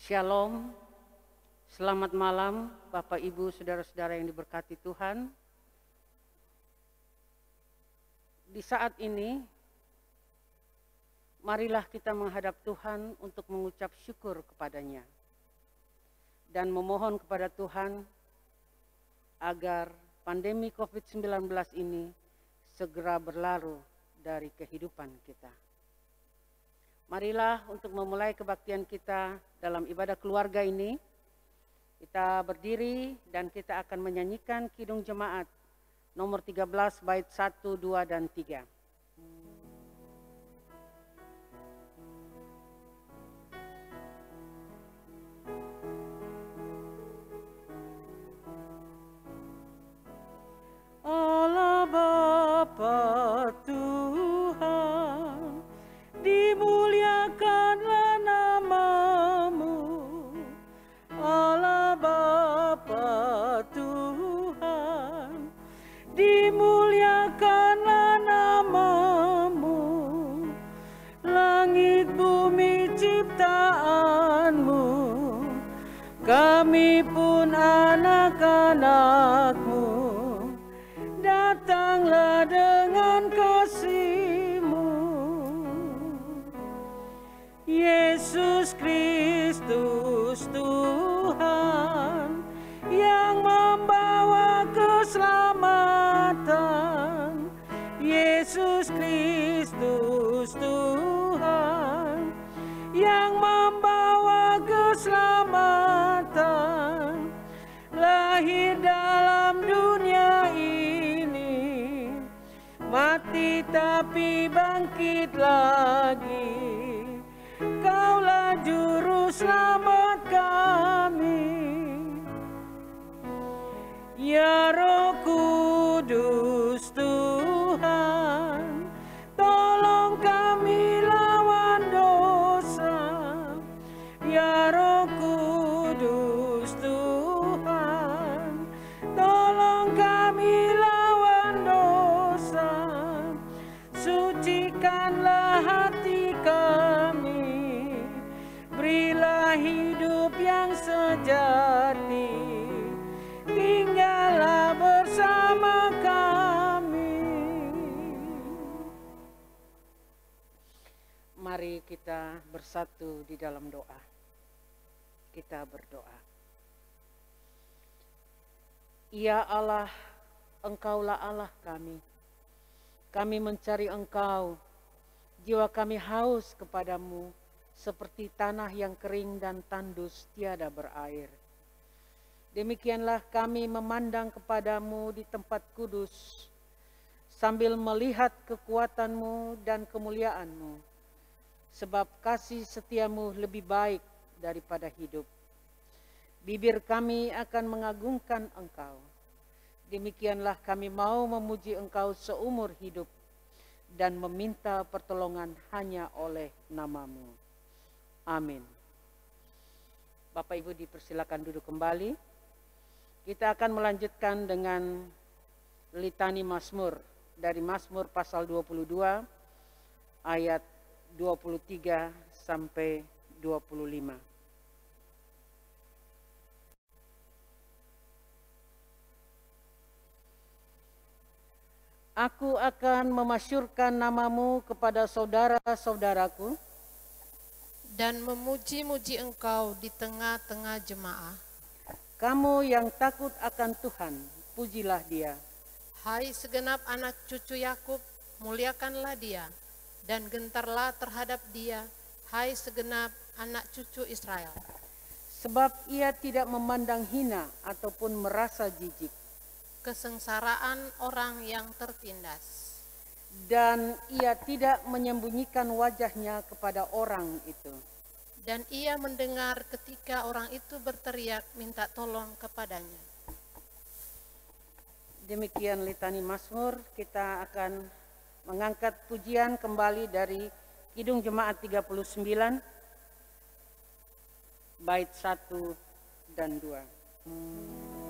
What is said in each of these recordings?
Shalom, selamat malam Bapak Ibu Saudara-saudara yang diberkati Tuhan. Di saat ini, marilah kita menghadap Tuhan untuk mengucap syukur kepadanya dan memohon kepada Tuhan agar pandemi COVID-19 ini segera berlalu dari kehidupan kita. Marilah untuk memulai kebaktian kita dalam ibadah keluarga ini, kita berdiri dan kita akan menyanyikan Kidung Jemaat nomor 13 bait 1, 2, dan 3. Allah Bapa Tuhan, dimuliakanlah namamu. Allah Bapa Tuhan, dimuliakanlah namamu. Langit bumi ciptaanmu, kami pun anak-anakmu. Datanglah dengan kasih-Mu, Yesus Kristus Tuhan, yang membawa keselamatan. Yesus Kristus Tuhan, yang membawa keselamatan. Lahir dalam dunia ini, mati tapi bangkit lagi. Kaulah juru selamat kami. Ya Roh Kudus Tuhan, tolong kami lawan dosa. Ya Roh Kudus Tuhan, tolong kami lawan dosa. Sucikanlah hati kami, berilah hidup yang sejati. Tinggallah bersama kami. Mari kita bersatu di dalam doa. Kita berdoa. Ya Allah, Engkaulah Allah kami. Kami mencari Engkau. Jiwa kami haus kepadamu, seperti tanah yang kering dan tandus tiada berair. Demikianlah kami memandang kepadamu di tempat kudus, sambil melihat kekuatan-Mu dan kemuliaan-Mu, sebab kasih setia-Mu lebih baik daripada hidup. Bibir kami akan mengagungkan Engkau. Demikianlah kami mau memuji Engkau seumur hidup dan meminta pertolongan hanya oleh nama-Mu. Amin. Bapak Ibu dipersilakan duduk kembali. Kita akan melanjutkan dengan litani Mazmur dari Mazmur pasal 22 ayat 23 sampai 25. Aku akan memasyurkan namamu kepada saudara-saudaraku dan memuji-muji Engkau di tengah-tengah jemaah. Kamu yang takut akan Tuhan, pujilah Dia. Hai segenap anak cucu Yakub, muliakanlah Dia, dan gentarlah terhadap Dia, hai segenap anak cucu Israel. Sebab Ia tidak memandang hina ataupun merasa jijik Kesengsaraan orang yang tertindas, dan Ia tidak menyembunyikan wajahnya kepada orang itu. dan Ia mendengar ketika orang itu berteriak minta tolong kepadanya. Demikian litani Mazmur. Kita akan mengangkat pujian kembali dari Kidung Jemaat 39 bait 1 dan 2.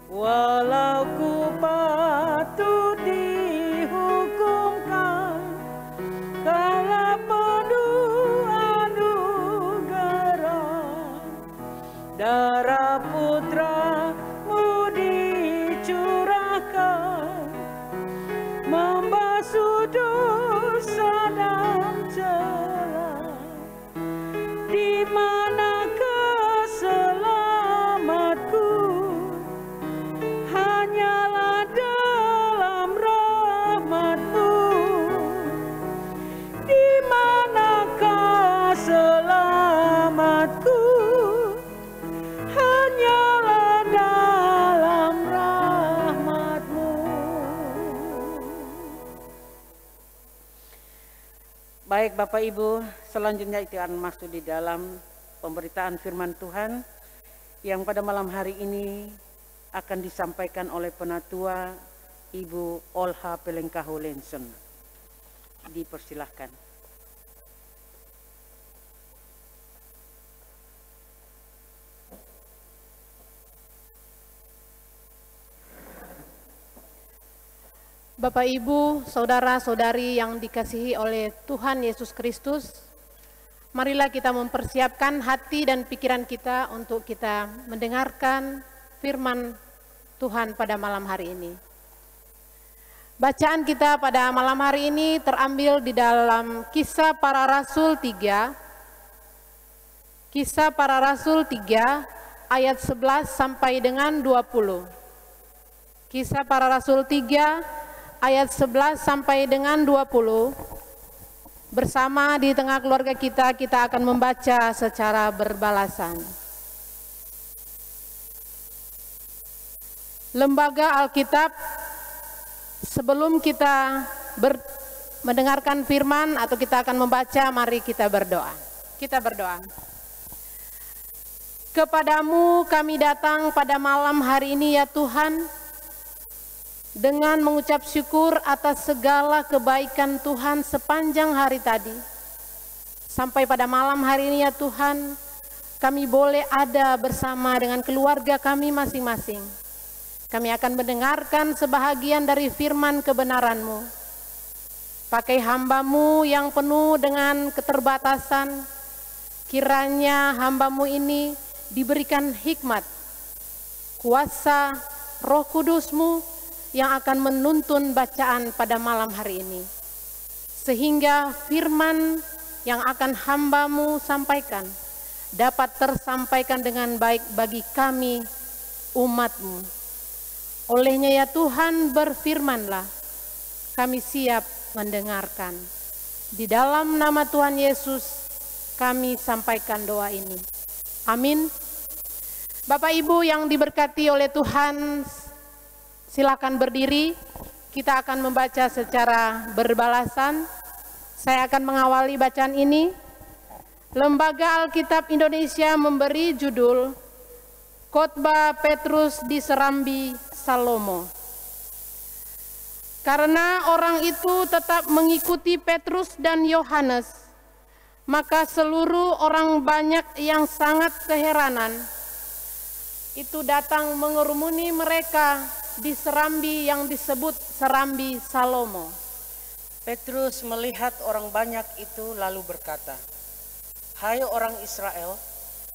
walau ku patut dihukumkan, kala penuh anugerah, darah putramu dicurahkan, membasuh dosa dan celah. Di manakah selamatku? Hanyalah dalam rahmat-Mu. Di manakah selamatku? Hanyalah dalam rahmat-Mu. Baik Bapak Ibu, selanjutnya itu akan masuk di dalam pemberitaan firman Tuhan yang pada malam hari ini akan disampaikan oleh Penatua Ibu Olha Pelengkahu Lenson. Dipersilahkan. Bapak, Ibu, saudara-saudari yang dikasihi oleh Tuhan Yesus Kristus, marilah kita mempersiapkan hati dan pikiran kita untuk kita mendengarkan firman Tuhan pada malam hari ini. Bacaan kita pada malam hari ini terambil di dalam Kisah Para Rasul 3, Kisah Para Rasul 3 ayat 11 sampai dengan 20. Kisah Para Rasul 3 ayat 11 sampai dengan 20. Bersama di tengah keluarga kita akan membaca secara berbalasan. Lembaga Alkitab, sebelum kita mendengarkan firman atau kita akan membaca, mari kita berdoa. Kita berdoa. Kepadamu kami datang pada malam hari ini ya Tuhan, dengan mengucap syukur atas segala kebaikan Tuhan sepanjang hari tadi. Sampai pada malam hari ini ya Tuhan, kami boleh ada bersama dengan keluarga kami masing-masing. Kami akan mendengarkan sebahagian dari firman kebenaran-Mu. Pakai hamba-Mu yang penuh dengan keterbatasan, kiranya hamba-Mu ini diberikan hikmat, kuasa, Roh Kudus-Mu yang akan menuntun bacaan pada malam hari ini. Sehingga firman yang akan hamba-Mu sampaikan dapat tersampaikan dengan baik bagi kami, umat-Mu. Olehnya ya Tuhan, berfirmanlah, kami siap mendengarkan. Di dalam nama Tuhan Yesus kami sampaikan doa ini. Amin. Bapak Ibu yang diberkati oleh Tuhan, silakan berdiri, kita akan membaca secara berbalasan. Saya akan mengawali bacaan ini. Lembaga Alkitab Indonesia memberi judul Khotbah Petrus di Serambi Salomo. Karena orang itu tetap mengikuti Petrus dan Yohanes, maka seluruh orang banyak yang sangat keheranan itu datang mengerumuni mereka di serambi yang disebut Serambi Salomo. Petrus melihat orang banyak itu lalu berkata, "Hai orang Israel,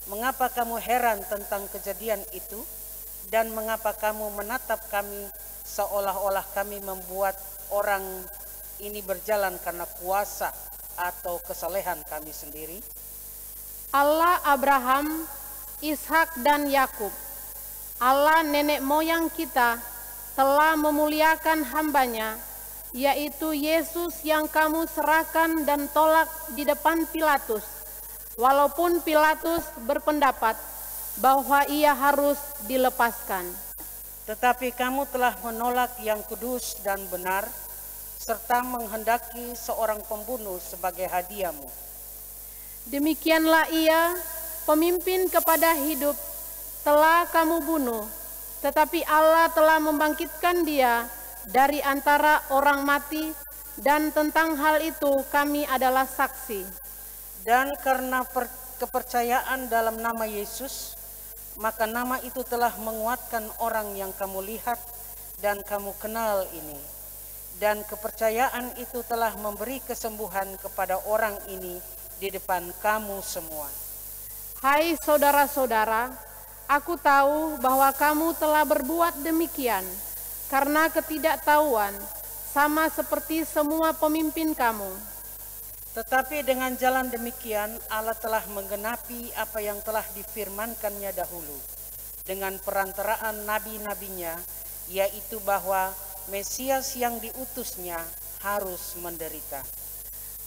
mengapa kamu heran tentang kejadian itu? Dan mengapa kamu menatap kami seolah-olah kami membuat orang ini berjalan karena kuasa atau kesalehan kami sendiri? Allah Abraham, Ishak dan Yakub, Allah nenek moyang kita, telah memuliakan hambanya, yaitu Yesus yang kamu serahkan dan tolak di depan Pilatus, walaupun Pilatus berpendapat bahwa ia harus dilepaskan. Tetapi kamu telah menolak yang kudus dan benar, serta menghendaki seorang pembunuh sebagai hadiahmu. Demikianlah ia, pemimpin kepada hidup, telah kamu bunuh, tetapi Allah telah membangkitkan dia dari antara orang mati, dan tentang hal itu kami adalah saksi. Dan karena kepercayaan dalam nama Yesus, maka nama itu telah menguatkan orang yang kamu lihat dan kamu kenal ini. Dan kepercayaan itu telah memberi kesembuhan kepada orang ini di depan kamu semua. Hai saudara-saudara, aku tahu bahwa kamu telah berbuat demikian karena ketidaktahuan, sama seperti semua pemimpin kamu. Tetapi dengan jalan demikian Allah telah menggenapi apa yang telah difirmankannya dahulu dengan perantaraan nabi-nabinya, yaitu bahwa Mesias yang diutusnya harus menderita.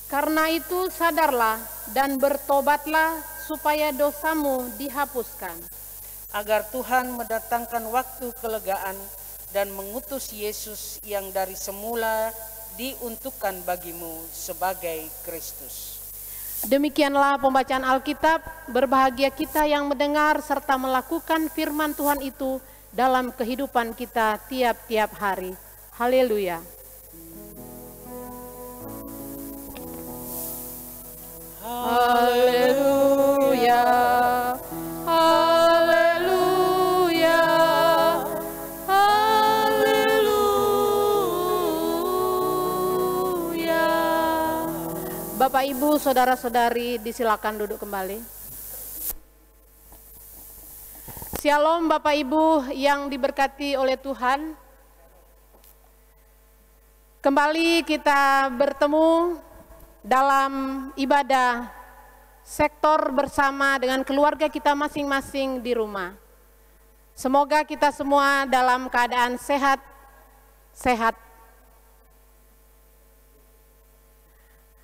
Karena itu sadarlah dan bertobatlah supaya dosamu dihapuskan, agar Tuhan mendatangkan waktu kelegaan dan mengutus Yesus yang dari semula diuntukkan bagimu sebagai Kristus. Demikianlah pembacaan Alkitab. Berbahagia kita yang mendengar serta melakukan firman Tuhan itu dalam kehidupan kita tiap-tiap hari. Haleluya. Haleluya. Haleluya. Haleluya. Bapak, Ibu, saudara-saudari, disilakan duduk kembali. Shalom Bapak Ibu yang diberkati oleh Tuhan. Kembali kita bertemu dalam ibadah sektor bersama dengan keluarga kita masing-masing di rumah. Semoga kita semua dalam keadaan sehat.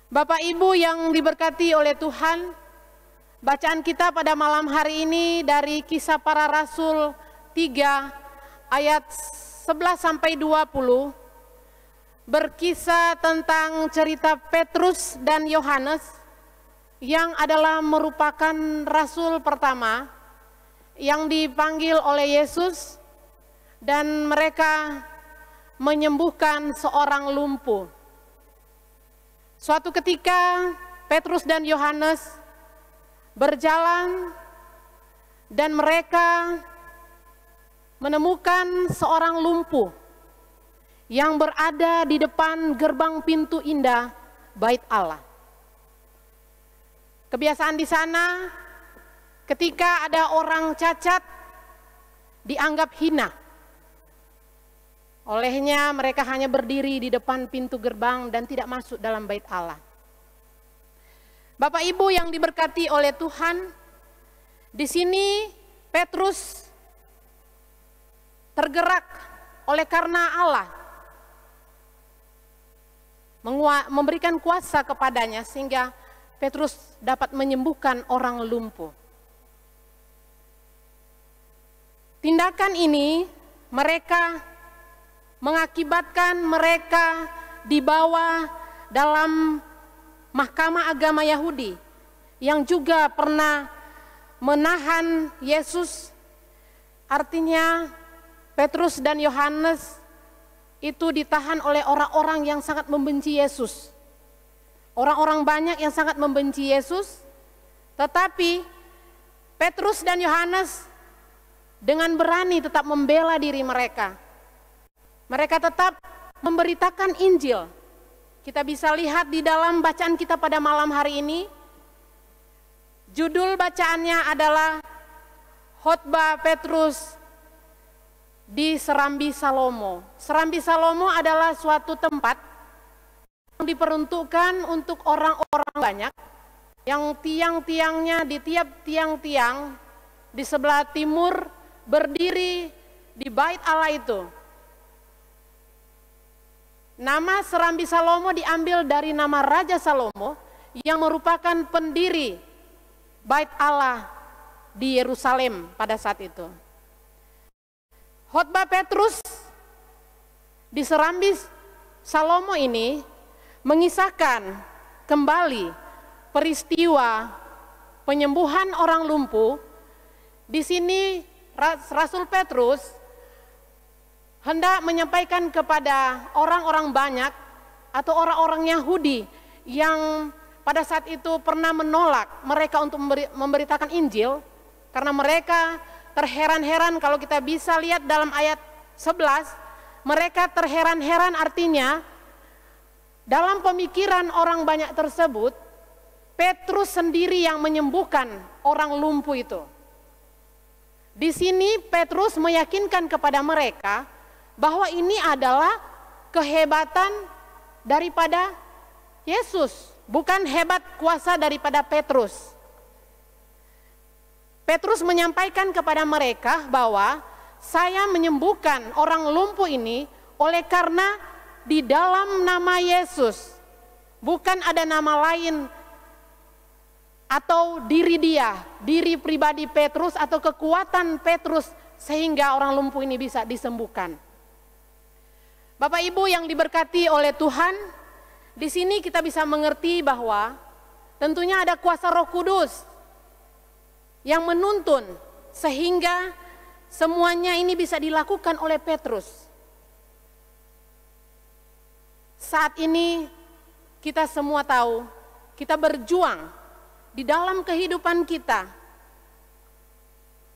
Bapak Ibu yang diberkati oleh Tuhan, bacaan kita pada malam hari ini dari Kisah Para Rasul 3 ayat 11 sampai 20 berkisah tentang cerita Petrus dan Yohanes yang adalah merupakan rasul pertama yang dipanggil oleh Yesus, dan mereka menyembuhkan seorang lumpuh. Suatu ketika Petrus dan Yohanes berjalan dan mereka menemukan seorang lumpuh yang berada di depan gerbang pintu indah Bait Allah. Kebiasaan di sana, ketika ada orang cacat dianggap hina. Olehnya mereka hanya berdiri di depan pintu gerbang dan tidak masuk dalam Bait Allah. Bapak Ibu yang diberkati oleh Tuhan, di sini Petrus tergerak oleh karena Allah memberikan kuasa kepadanya sehingga Petrus dapat menyembuhkan orang lumpuh. Tindakan ini mengakibatkan mereka dibawa dalam mahkamah agama Yahudi yang juga pernah menahan Yesus. Artinya Petrus dan Yohanes itu ditahan oleh orang-orang yang sangat membenci Yesus. Orang-orang banyak yang sangat membenci Yesus, tetapi Petrus dan Yohanes dengan berani tetap membela diri mereka. Mereka tetap memberitakan Injil. Kita bisa lihat di dalam bacaan kita pada malam hari ini, judul bacaannya adalah Khotbah Petrus di Serambi Salomo. Serambi Salomo adalah suatu tempat yang diperuntukkan untuk orang-orang banyak, yang tiang-tiangnya di tiap tiang-tiang di sebelah timur berdiri di Bait Allah itu. Nama Serambi Salomo diambil dari nama Raja Salomo yang merupakan pendiri Bait Allah di Yerusalem pada saat itu. Khotbah Petrus di Serambi Salomo ini mengisahkan kembali peristiwa penyembuhan orang lumpuh. Di sini Rasul Petrus hendak menyampaikan kepada orang-orang banyak atau orang-orang Yahudi yang pada saat itu pernah menolak mereka untuk memberitakan Injil karena mereka terheran-heran kalau kita bisa lihat dalam ayat 11, mereka terheran-heran artinya dalam pemikiran orang banyak tersebut, Petrus sendiri yang menyembuhkan orang lumpuh itu. Di sini Petrus meyakinkan kepada mereka bahwa ini adalah kehebatan daripada Yesus, bukan hebat kuasa daripada Petrus. Petrus menyampaikan kepada mereka bahwa saya menyembuhkan orang lumpuh ini oleh karena di dalam nama Yesus, bukan ada nama lain atau diri dia, diri pribadi Petrus atau kekuatan Petrus sehingga orang lumpuh ini bisa disembuhkan. Bapak Ibu yang diberkati oleh Tuhan, di sini kita bisa mengerti bahwa tentunya ada kuasa Roh Kudus yang menuntun sehingga semuanya ini bisa dilakukan oleh Petrus. Saat ini kita semua tahu, kita berjuang di dalam kehidupan kita,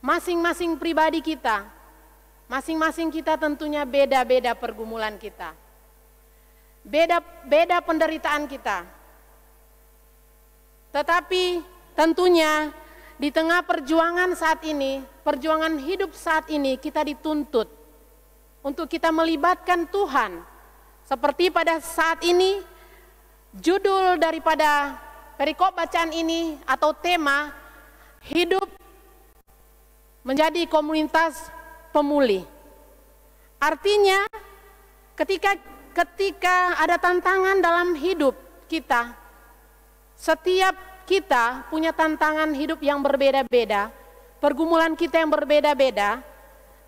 masing-masing pribadi kita, masing-masing kita tentunya beda-beda pergumulan kita, beda penderitaan kita. Tetapi tentunya di tengah perjuangan saat ini, perjuangan hidup saat ini, kita dituntut untuk kita melibatkan Tuhan. Seperti pada saat ini, judul daripada perikop bacaan ini atau tema, hidup menjadi komunitas pemulih. Artinya, ketika ada tantangan dalam hidup kita, setiap kita punya tantangan hidup yang berbeda-beda, pergumulan kita yang berbeda-beda,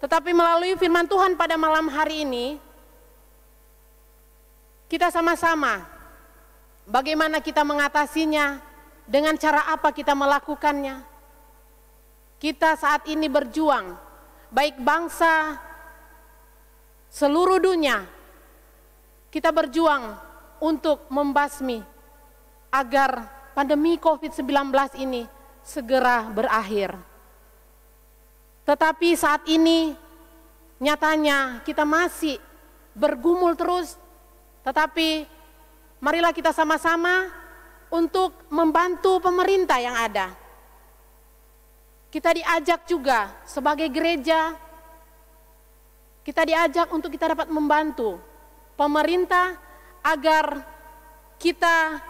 tetapi melalui firman Tuhan pada malam hari ini, kita sama-sama bagaimana kita mengatasinya, dengan cara apa kita melakukannya. Kita saat ini berjuang, baik bangsa seluruh dunia, kita berjuang untuk membasmi agar pandemi COVID-19 ini segera berakhir. Tetapi saat ini nyatanya kita masih bergumul terus, tetapi marilah kita sama-sama untuk membantu pemerintah yang ada. Kita diajak juga sebagai gereja, kita diajak untuk kita dapat membantu pemerintah agar kita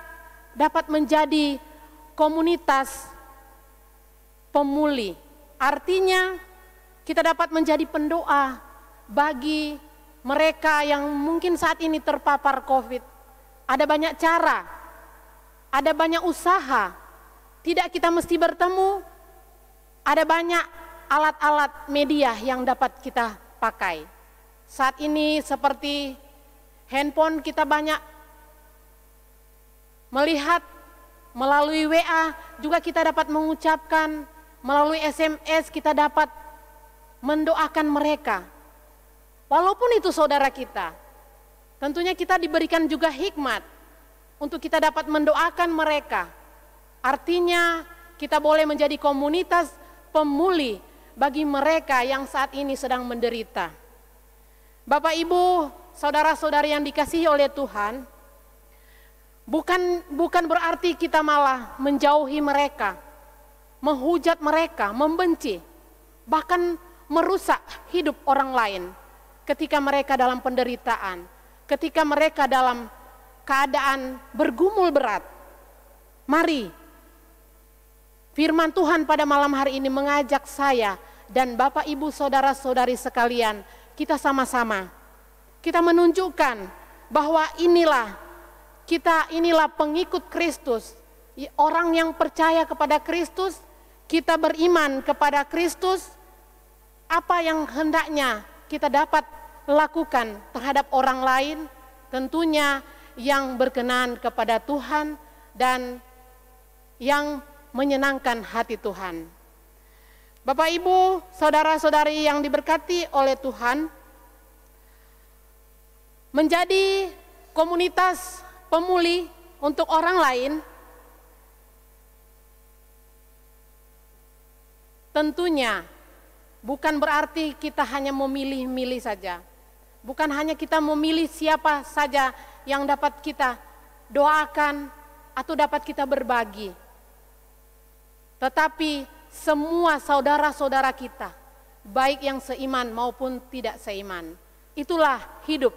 dapat menjadi komunitas pemulih. Artinya kita dapat menjadi pendoa bagi mereka yang mungkin saat ini terpapar COVID. Ada banyak cara, ada banyak usaha, tidak kita mesti bertemu, ada banyak alat-alat media yang dapat kita pakai. Saat ini seperti handphone kita banyak melihat, melalui WA juga kita dapat mengucapkan, melalui SMS kita dapat mendoakan mereka. Walaupun itu saudara kita, tentunya kita diberikan juga hikmat untuk kita dapat mendoakan mereka. Artinya kita boleh menjadi komunitas pemulih bagi mereka yang saat ini sedang menderita. Bapak Ibu, saudara-saudari yang dikasihi oleh Tuhan, bukan berarti kita malah menjauhi mereka, menghujat mereka, membenci, bahkan merusak hidup orang lain ketika mereka dalam penderitaan, ketika mereka dalam keadaan bergumul berat. Mari, firman Tuhan pada malam hari ini mengajak saya dan Bapak Ibu saudara-saudari sekalian, kita sama-sama, kita menunjukkan bahwa inilah pengikut Kristus, orang yang percaya kepada Kristus, kita beriman kepada Kristus. Apa yang hendaknya kita dapat lakukan terhadap orang lain, tentunya yang berkenan kepada Tuhan dan yang menyenangkan hati Tuhan. Bapak Ibu, saudara-saudari yang diberkati oleh Tuhan, menjadi komunitas pemulih untuk orang lain tentunya bukan berarti kita hanya memilih-milih saja. Bukan hanya kita memilih siapa saja yang dapat kita doakan atau dapat kita berbagi. Tetapi semua saudara-saudara kita, baik yang seiman maupun tidak seiman. Itulah hidup.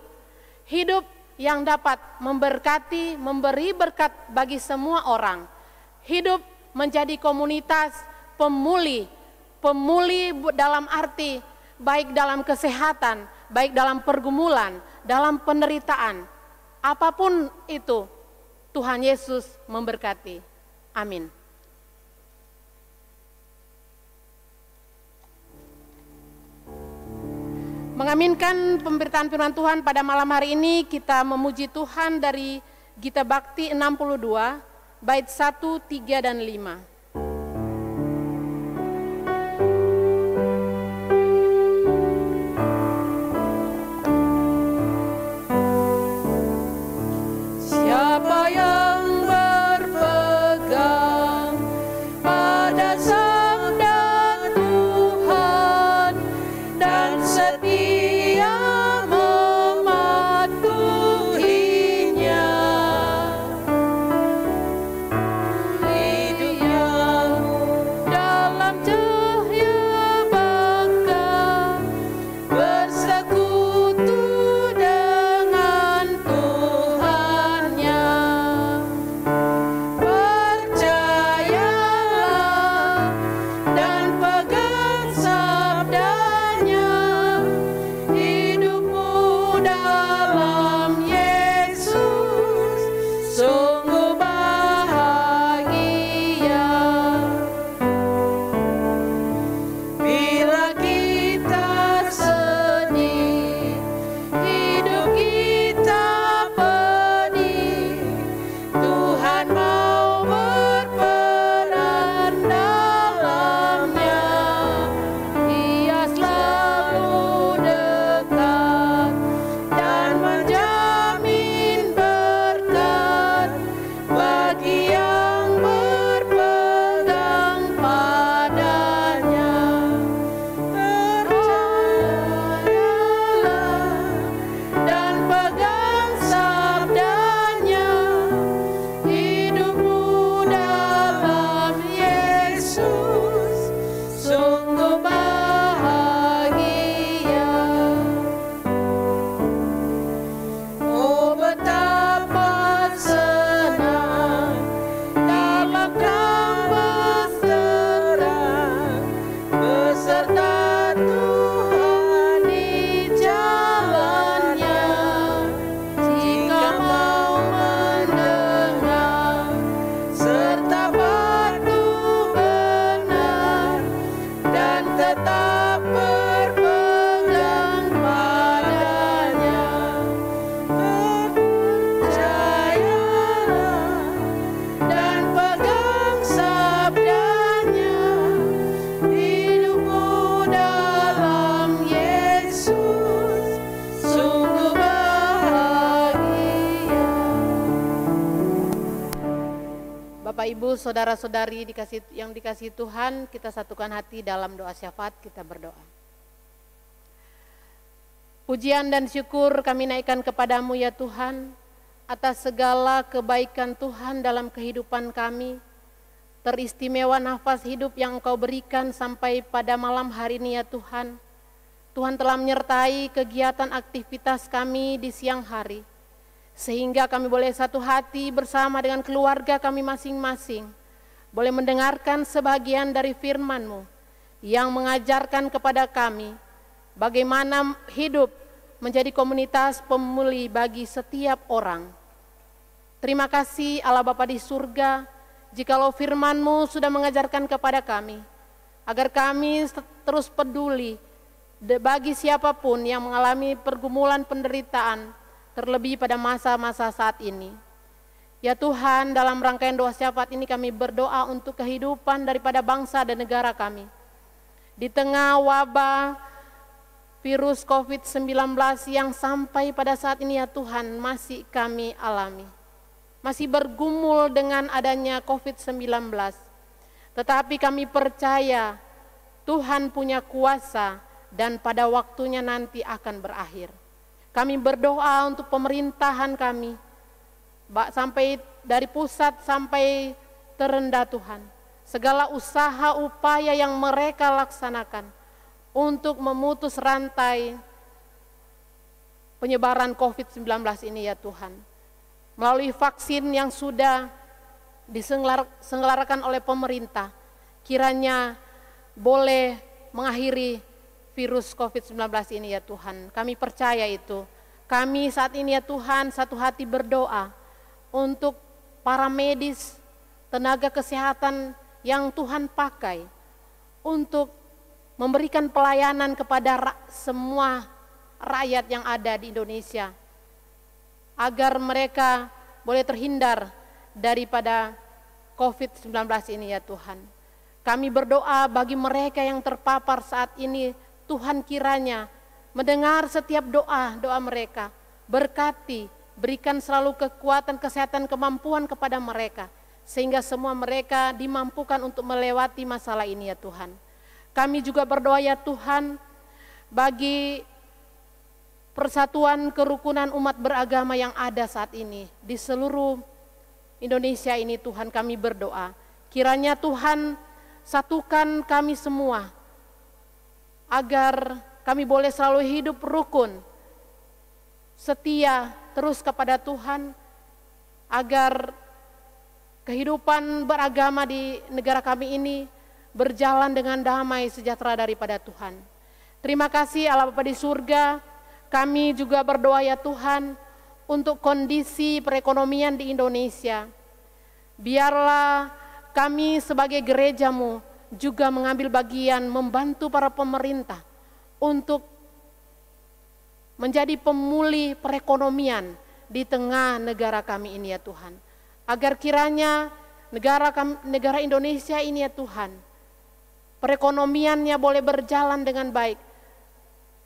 Hidup yang dapat memberkati, memberi berkat bagi semua orang. Hidup menjadi komunitas pemulih dalam arti baik dalam kesehatan, baik dalam pergumulan, dalam penderitaan. Apapun itu, Tuhan Yesus memberkati. Amin. Mengaminkan pemberitaan firman Tuhan pada malam hari ini, kita memuji Tuhan dari Gita Bakti 62, bait 1, 3, dan 5. Siapa yang berpegang pada sabda Tuhan dan setia mematuhinya, hidupnya dalam cahaya bakar, bersekutu dengan Tuhannya. Percayalah dan pegang sabdanya, hidupmu dalam Yesus sungguh bahagia. Bila kita sedih, hidup kita pedih, Tuhan mau berperan dalamnya. Ia selalu dekat dan menjamin berkat bagi yang berpegang padanya. Percayalah dan pegang sabdanya, hidupmu dalam Yesus sungguh bahagia. Oh, betapa senang dalam kebesaran beserta Tuhan di jalannya. Jika mau mendengar serta patuh benar dan tetap berpegang padanya. Percayalah dan pegang sabdanya, hidupmu dalam Yesus sungguh bahagia. Bapak Ibu, saudara-saudari yang dikasihi Tuhan, kita satukan hati dalam doa syafaat, kita berdoa. Pujian dan syukur kami naikkan kepadamu ya Tuhan, atas segala kebaikan Tuhan dalam kehidupan kami. Teristimewa nafas hidup yang Engkau berikan sampai pada malam hari ini ya Tuhan. Tuhan telah menyertai kegiatan aktivitas kami di siang hari, sehingga kami boleh satu hati bersama dengan keluarga kami masing-masing, boleh mendengarkan sebagian dari firman-Mu yang mengajarkan kepada kami bagaimana hidup menjadi komunitas pemulih bagi setiap orang. Terima kasih Allah Bapa di surga, jikalau firman-Mu sudah mengajarkan kepada kami, agar kami terus peduli bagi siapapun yang mengalami pergumulan penderitaan, terlebih pada masa-masa saat ini. Ya Tuhan, dalam rangkaian doa syafaat ini kami berdoa untuk kehidupan daripada bangsa dan negara kami. Di tengah wabah virus COVID-19 yang sampai pada saat ini ya Tuhan masih kami alami. Masih bergumul dengan adanya COVID-19. Tetapi kami percaya Tuhan punya kuasa dan pada waktunya nanti akan berakhir. Kami berdoa untuk pemerintahan kami, sampai dari pusat sampai terendah Tuhan. Segala usaha upaya yang mereka laksanakan untuk memutus rantai penyebaran COVID-19 ini ya Tuhan. Melalui vaksin yang sudah diselenggarakan oleh pemerintah, kiranya boleh mengakhiri virus COVID-19 ini ya Tuhan. Kami percaya itu. Kami saat ini ya Tuhan satu hati berdoa untuk para medis, tenaga kesehatan yang Tuhan pakai untuk memberikan pelayanan kepada semua rakyat yang ada di Indonesia, agar mereka boleh terhindar daripada COVID-19 ini ya Tuhan. Kami berdoa bagi mereka yang terpapar saat ini, Tuhan kiranya mendengar setiap doa mereka, berkati, berikan selalu kekuatan, kesehatan, kemampuan kepada mereka, sehingga semua mereka dimampukan untuk melewati masalah ini ya Tuhan. Kami juga berdoa ya Tuhan bagi persatuan kerukunan umat beragama yang ada saat ini di seluruh Indonesia ini Tuhan, kami berdoa kiranya Tuhan satukan kami semua agar kami boleh selalu hidup rukun, setia terus kepada Tuhan, agar kehidupan beragama di negara kami ini berjalan dengan damai sejahtera daripada Tuhan. Terima kasih Allah Bapa di surga. Kami juga berdoa ya Tuhan untuk kondisi perekonomian di Indonesia. Biarlah kami sebagai gereja-Mu juga mengambil bagian membantu para pemerintah untuk menjadi pemulih perekonomian di tengah negara kami ini ya Tuhan. Agar kiranya negara Indonesia ini ya Tuhan, perekonomiannya boleh berjalan dengan baik.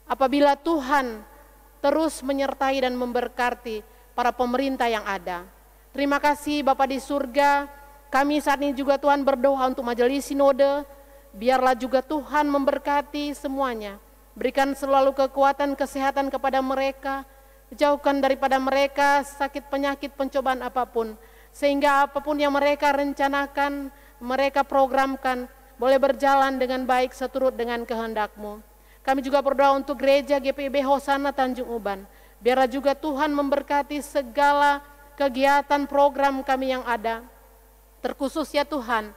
Apabila Tuhan terus menyertai dan memberkati para pemerintah yang ada. Terima kasih Bapa di surga. Kami saat ini juga Tuhan berdoa untuk majelis sinode. Biarlah juga Tuhan memberkati semuanya. Berikan selalu kekuatan kesehatan kepada mereka. Jauhkan daripada mereka sakit penyakit pencobaan apapun. Sehingga apapun yang mereka rencanakan, mereka programkan, boleh berjalan dengan baik seturut dengan kehendak-Mu. Kami juga berdoa untuk gereja GPIB Hosana Tanjung Uban. Biarlah juga Tuhan memberkati segala kegiatan program kami yang ada. Terkhusus ya Tuhan,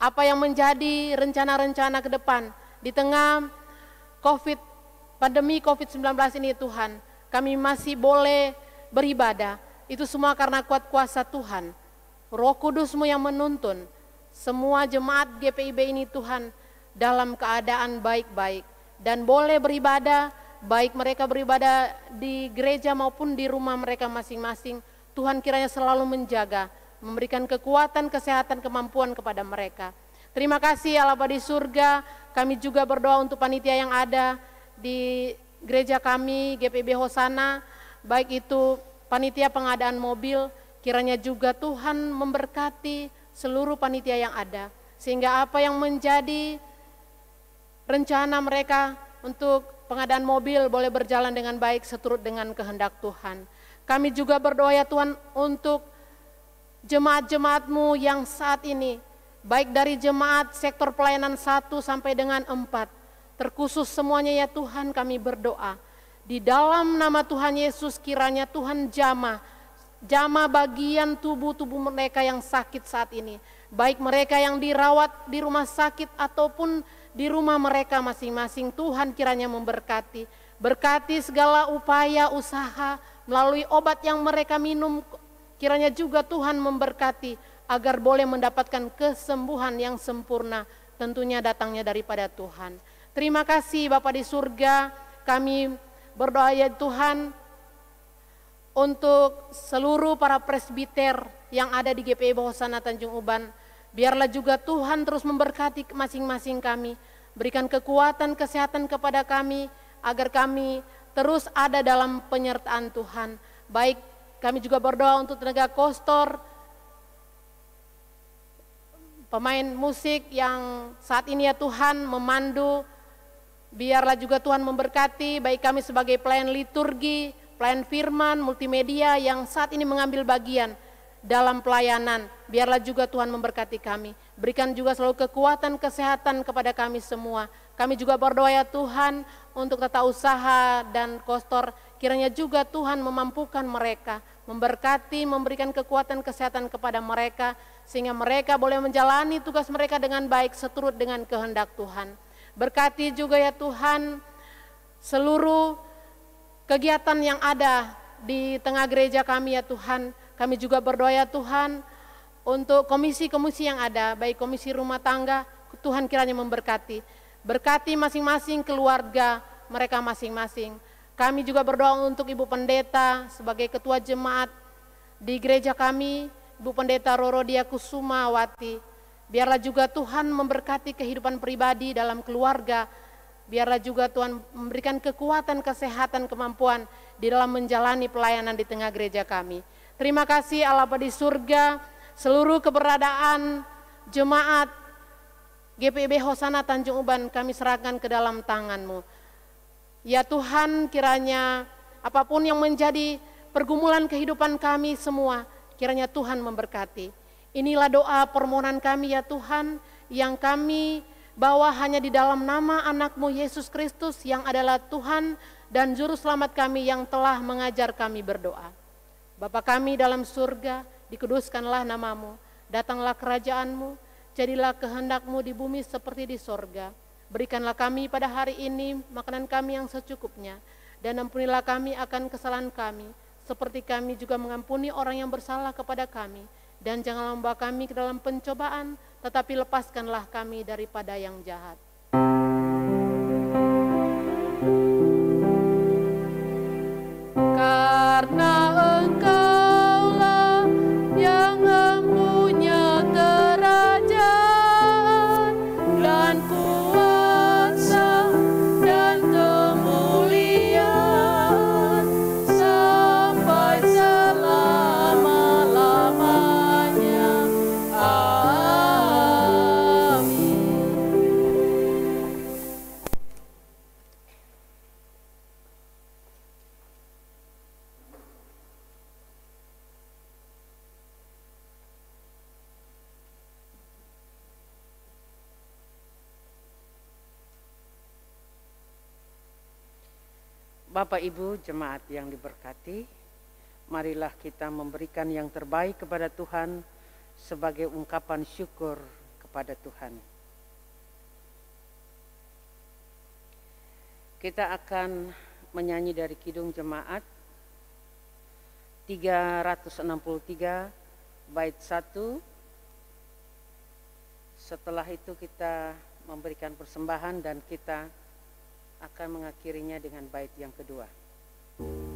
apa yang menjadi rencana-rencana ke depan di tengah pandemi COVID-19 ini Tuhan, kami masih boleh beribadah. Itu semua karena kuat kuasa Tuhan. Roh Kudus-Mu yang menuntun semua jemaat GPIB ini Tuhan dalam keadaan baik-baik. Dan boleh beribadah, baik mereka beribadah di gereja maupun di rumah mereka masing-masing. Tuhan kiranya selalu menjaga, memberikan kekuatan, kesehatan, kemampuan kepada mereka. Terima kasih Allah Bapa di surga. Kami juga berdoa untuk panitia yang ada di gereja kami, GPIB Hosana, baik itu panitia pengadaan mobil, kiranya juga Tuhan memberkati seluruh panitia yang ada. Sehingga apa yang menjadi rencana mereka untuk pengadaan mobil boleh berjalan dengan baik seturut dengan kehendak Tuhan. Kami juga berdoa ya Tuhan untuk jemaat-jemaat-Mu yang saat ini, baik dari jemaat sektor pelayanan 1 sampai dengan 4, terkhusus semuanya ya Tuhan kami berdoa. Di dalam nama Tuhan Yesus kiranya Tuhan jamah bagian tubuh-tubuh mereka yang sakit saat ini. Baik mereka yang dirawat di rumah sakit ataupun di rumah mereka masing-masing, Tuhan kiranya memberkati. Berkati segala upaya, usaha, melalui obat yang mereka minum, kiranya juga Tuhan memberkati, agar boleh mendapatkan kesembuhan yang sempurna, tentunya datangnya daripada Tuhan. Terima kasih Bapa di surga, kami berdoa ya Tuhan, untuk seluruh para presbiter yang ada di GPIB Hosana Tanjung Uban. Biarlah juga Tuhan terus memberkati masing-masing kami, berikan kekuatan, kesehatan kepada kami, agar kami terus ada dalam penyertaan Tuhan. Baik, kami juga berdoa untuk tenaga kostor, pemain musik yang saat ini ya Tuhan memandu, biarlah juga Tuhan memberkati baik kami sebagai pelayan liturgi, pelayan firman, multimedia yang saat ini mengambil bagian dalam pelayanan. Biarlah juga Tuhan memberkati kami. Berikan juga selalu kekuatan, kesehatan kepada kami semua. Kami juga berdoa ya Tuhan untuk tata usaha dan kostor. Kiranya juga Tuhan memampukan mereka, memberkati, memberikan kekuatan, kesehatan kepada mereka, sehingga mereka boleh menjalani tugas mereka dengan baik seturut dengan kehendak Tuhan. Berkati juga ya Tuhan seluruh kegiatan yang ada di tengah gereja kami ya Tuhan. Kami juga berdoa ya Tuhan untuk komisi-komisi yang ada, baik komisi rumah tangga, Tuhan kiranya memberkati. Berkati masing-masing keluarga mereka masing-masing. Kami juga berdoa untuk Ibu Pendeta sebagai ketua jemaat di gereja kami, Ibu Pendeta Rorodia Kusumawati. Biarlah juga Tuhan memberkati kehidupan pribadi dalam keluarga. Biarlah juga Tuhan memberikan kekuatan, kesehatan, kemampuan di dalam menjalani pelayanan di tengah gereja kami. Terima kasih Allah Bapa di surga, seluruh keberadaan jemaat GPIB Hosana Tanjung Uban kami serahkan ke dalam tangan-Mu. Ya Tuhan, kiranya apapun yang menjadi pergumulan kehidupan kami semua, kiranya Tuhan memberkati. Inilah doa permohonan kami ya Tuhan, yang kami bawa hanya di dalam nama anak-Mu Yesus Kristus yang adalah Tuhan dan Juru Selamat kami yang telah mengajar kami berdoa. Bapa kami dalam surga, dikuduskanlah nama-Mu, datanglah kerajaan-Mu, jadilah kehendak-Mu di bumi seperti di sorga. Berikanlah kami pada hari ini makanan kami yang secukupnya, dan ampunilah kami akan kesalahan kami, seperti kami juga mengampuni orang yang bersalah kepada kami. Dan janganlah membawa kami ke dalam pencobaan, tetapi lepaskanlah kami daripada yang jahat. Karena Engkaulah yang mempunyai kerajaan dan kuasa dan kemuliaan sampai selama-lamanya. Amin. Bapak Ibu jemaat yang diberkati, marilah kita memberikan yang terbaik kepada Tuhan sebagai ungkapan syukur kepada Tuhan. Kita akan menyanyi dari Kidung Jemaat 363 bait 1. Setelah itu kita memberikan persembahan dan kita akan mengakhirinya dengan bait yang kedua. Oh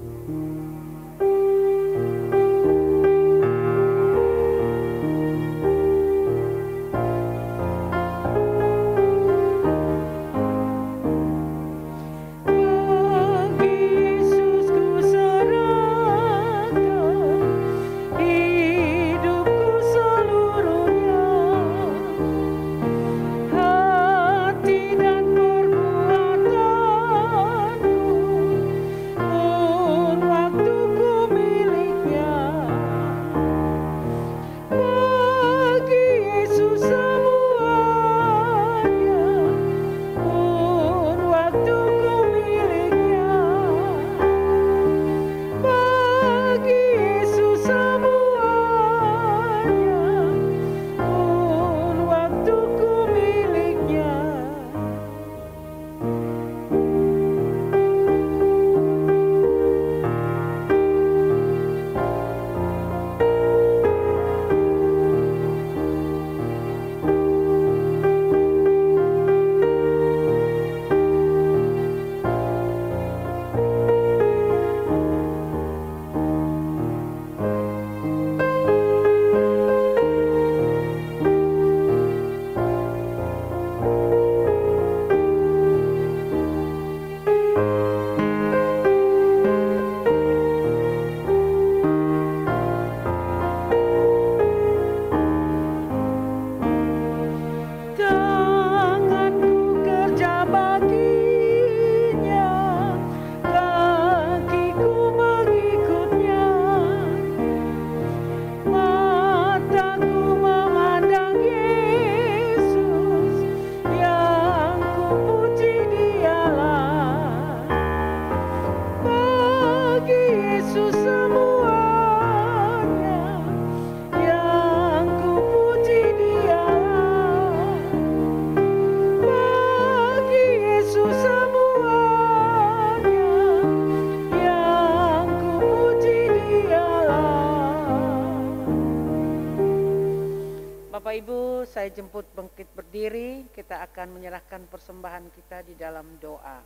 saya jemput bangkit berdiri, kita akan menyerahkan persembahan kita di dalam doa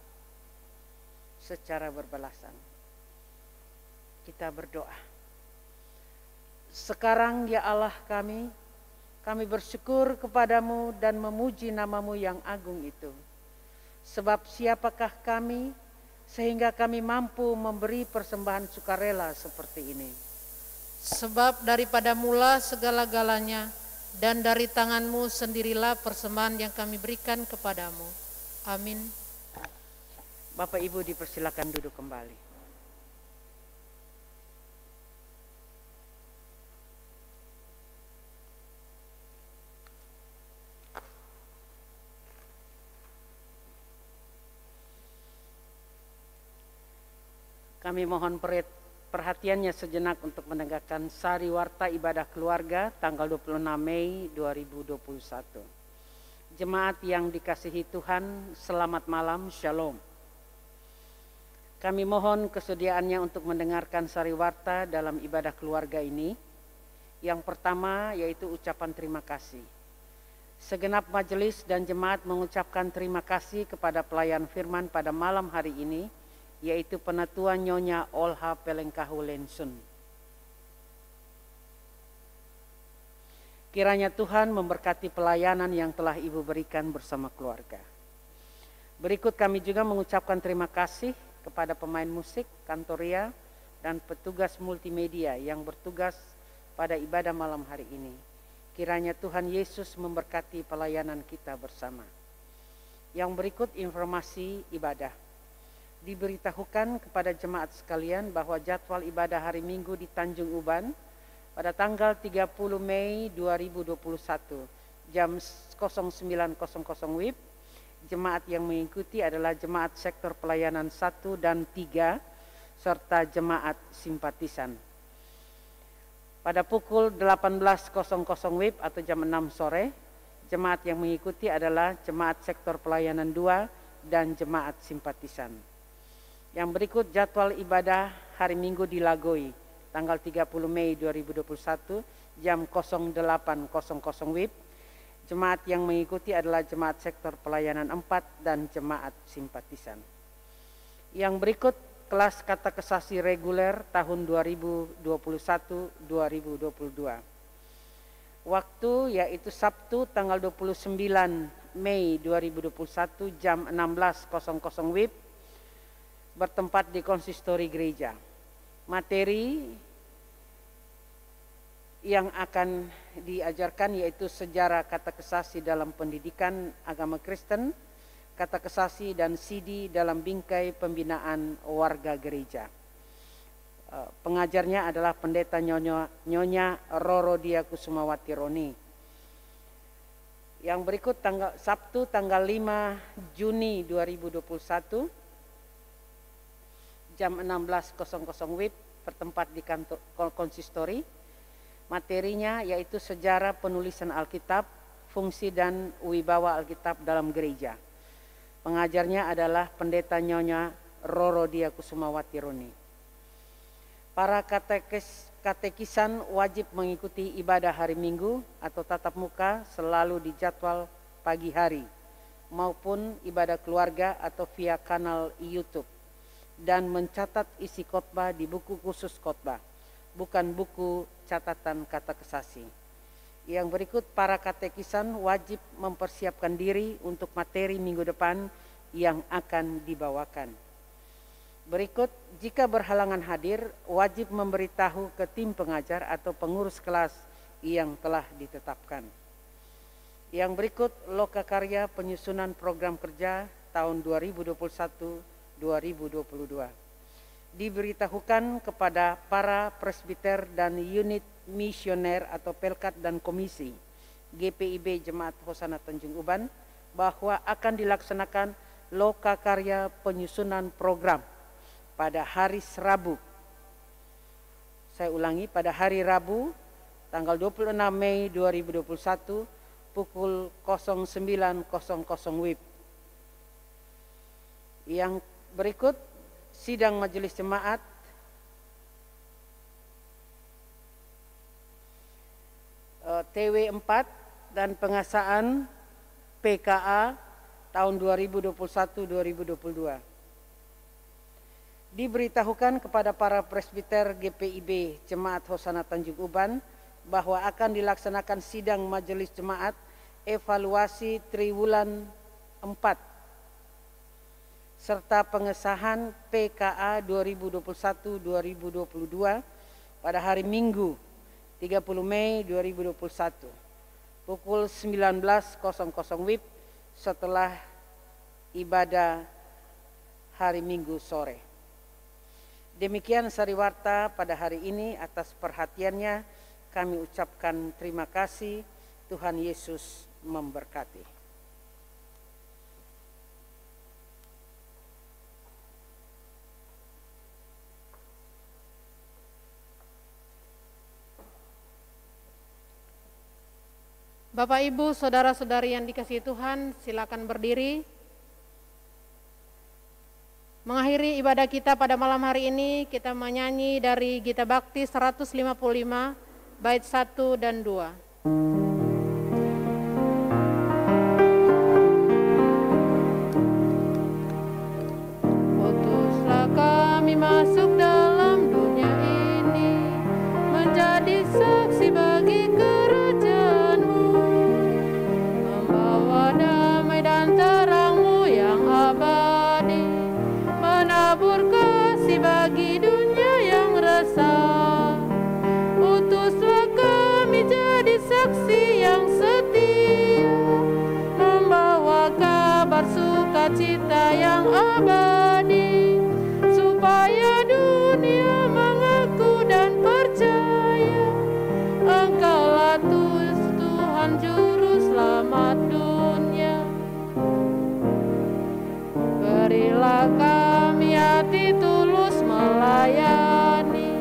secara berbalasan. Kita berdoa. Sekarang ya Allah kami bersyukur kepadamu dan memuji namamu yang agung itu. Sebab siapakah kami sehingga kami mampu memberi persembahan sukarela seperti ini. Sebab daripada mula segala-galanya dan dari tanganmu sendirilah persembahan yang kami berikan kepadamu. Amin. Bapak Ibu dipersilakan duduk kembali. Kami mohon perhatiannya sejenak untuk mendengarkan Sari Warta Ibadah Keluarga tanggal 26 Mei 2021. Jemaat yang dikasihi Tuhan, selamat malam, Shalom. Kami mohon kesediaannya untuk mendengarkan Sari Warta dalam ibadah keluarga ini. Yang pertama yaitu ucapan terima kasih. Segenap majelis dan jemaat mengucapkan terima kasih kepada pelayan firman pada malam hari ini, yaitu Penatua Nyonya Olha Pelengkahu Lensun. Kiranya Tuhan memberkati pelayanan yang telah Ibu berikan bersama keluarga. Berikut kami juga mengucapkan terima kasih kepada pemain musik, kantoria, dan petugas multimedia yang bertugas pada ibadah malam hari ini. Kiranya Tuhan Yesus memberkati pelayanan kita bersama. Yang berikut informasi ibadah. Diberitahukan kepada jemaat sekalian bahwa jadwal ibadah hari Minggu di Tanjung Uban pada tanggal 30 Mei 2021 jam 09.00 WIB. Jemaat yang mengikuti adalah jemaat sektor pelayanan 1 dan 3 serta jemaat simpatisan. Pada pukul 18.00 WIB atau jam 6 sore, jemaat yang mengikuti adalah jemaat sektor pelayanan 2 dan jemaat simpatisan. Yang berikut jadwal ibadah hari Minggu di Lagoi, tanggal 30 Mei 2021, jam 08.00 WIB. Jemaat yang mengikuti adalah jemaat sektor pelayanan 4 dan jemaat simpatisan. Yang berikut kelas kata kesasi reguler tahun 2021-2022. Waktu yaitu Sabtu tanggal 29 Mei 2021 jam 16.00 WIB. Bertempat di konsistori gereja. Materi yang akan diajarkan yaitu sejarah kata kesasi dalam pendidikan agama Kristen, kata kesasi dan CD dalam bingkai pembinaan warga gereja. Pengajarnya adalah Pendeta Nyonya Rorodia Kusumawati Roni. Yang berikut Sabtu tanggal 5 Juni 2021 jam 16.00 WIB bertempat di kantor konsistori. Materinya yaitu sejarah penulisan Alkitab, fungsi dan wibawa Alkitab dalam gereja. Pengajarnya adalah Pendeta Nyonya Rorodia Kusumawati Roni. Para katekisan wajib mengikuti ibadah hari Minggu atau tatap muka selalu di jadwal pagi hari maupun ibadah keluarga atau via kanal YouTube. Dan mencatat isi khotbah di buku khusus khotbah, bukan buku catatan kata kesasi. Yang berikut para katekisan wajib mempersiapkan diri untuk materi minggu depan yang akan dibawakan. Berikut, jika berhalangan hadir, wajib memberitahu ke tim pengajar atau pengurus kelas yang telah ditetapkan. Yang berikut, lokakarya penyusunan program kerja tahun 2021-2022. Diberitahukan kepada para presbiter dan unit misioner atau pelkat dan komisi GPIB Jemaat Hosana Tanjung Uban bahwa akan dilaksanakan lokakarya penyusunan program pada hari Rabu. Saya ulangi, pada hari Rabu tanggal 26 Mei 2021 pukul 09.00 WIB. Yang berikut sidang majelis jemaat TW 4 dan pengasaan PKA tahun 2021-2022. Diberitahukan kepada para presbiter GPIB Jemaat Hosana Tanjung Uban bahwa akan dilaksanakan sidang majelis jemaat evaluasi triwulan 4 serta pengesahan PKA 2021-2022 pada hari Minggu 30 Mei 2021 pukul 19.00 WIB setelah ibadah hari Minggu sore. Demikian sariwarta pada hari ini. Atas perhatiannya kami ucapkan terima kasih. Tuhan Yesus memberkati. Bapak, Ibu, saudara-saudari yang dikasihi Tuhan, silakan berdiri. Mengakhiri ibadah kita pada malam hari ini, kita menyanyi dari Gita Bakti 155, bait 1 dan 2. Utuslah kami masuk dalam dunia ini, menjadi saksi bagi kerajaan-Mu, membawa damai dan terang-Mu yang abadi, menabur kasih bagi dunia yang resah. Utuslah kami jadi saksi yang setia, membawa kabar sukacita yang abadi, supaya dunia mengaku dan percaya Engkaulah Tuhan Juru Selamat dunia. Berilah kami hati tulus melayani,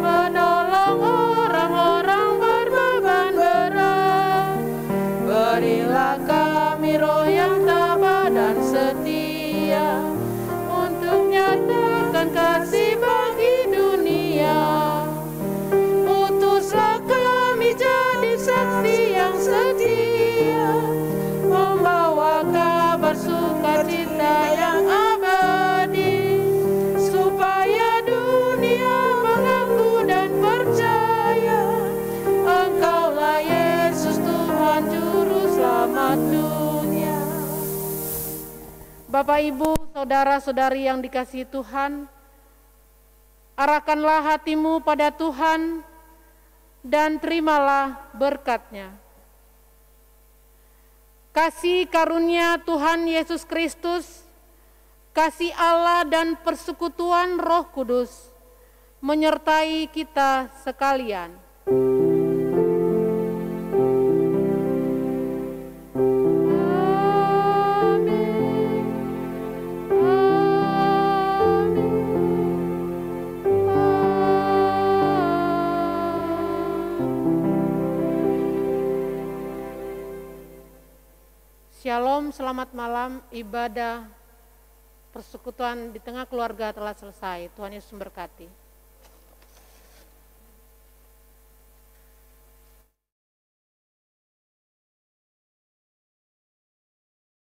menolong orang-orang berbeban berat. Berilah kami roh yang tabah dan setia, untuk nyatakan kasih bagi dunia. Utuslah kami jadi saksi yang setia, membawa kabar sukacita yang abadi, supaya dunia mengaku dan percaya Engkaulah Yesus Tuhan Juru Selamat dunia. Bapak, Ibu, saudara-saudari yang dikasihi Tuhan, arahkanlah hatimu pada Tuhan dan terimalah berkat-Nya. Kasih karunia Tuhan Yesus Kristus, kasih Allah dan persekutuan Roh Kudus menyertai kita sekalian. Shalom, selamat malam. Ibadah persekutuan di tengah keluarga telah selesai. Tuhan Yesus memberkati.